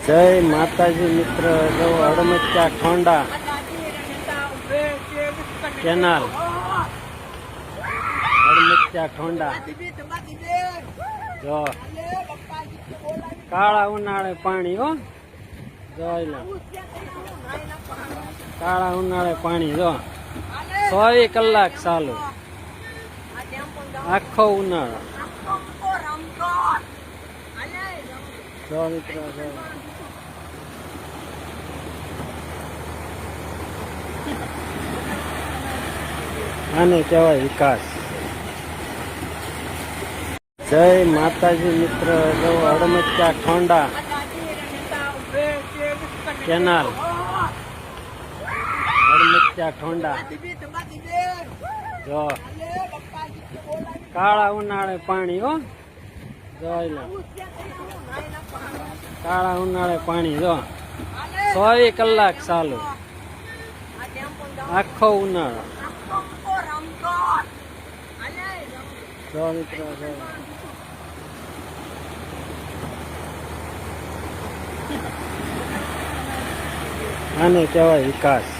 જય માતાજી મિત્ર, જો હડમચા ખોંડા કેનાલ, હડમચા ખોંડા જો કાળા ઉનાળે પાણી હો, જોઈ લો કાળા ઉનાળે પાણી જો 24 કલાક ચાલુ, આખો ઉનાળો જો મિત્રો જો. આને કહેવાય વિકાસ. જય માતાજી મિત્ર, જો હડમચા ખોંડા કેનાલ, હડમચા ખોંડા જો કાળા ઉનાળે પાણી હો, જોઈ લો કાળા ઉનાળે પાણી જો 24 કલાક ચાલુ, આખો ઉનાળો જો મિત્રો જો. આને કહેવાય વિકાસ.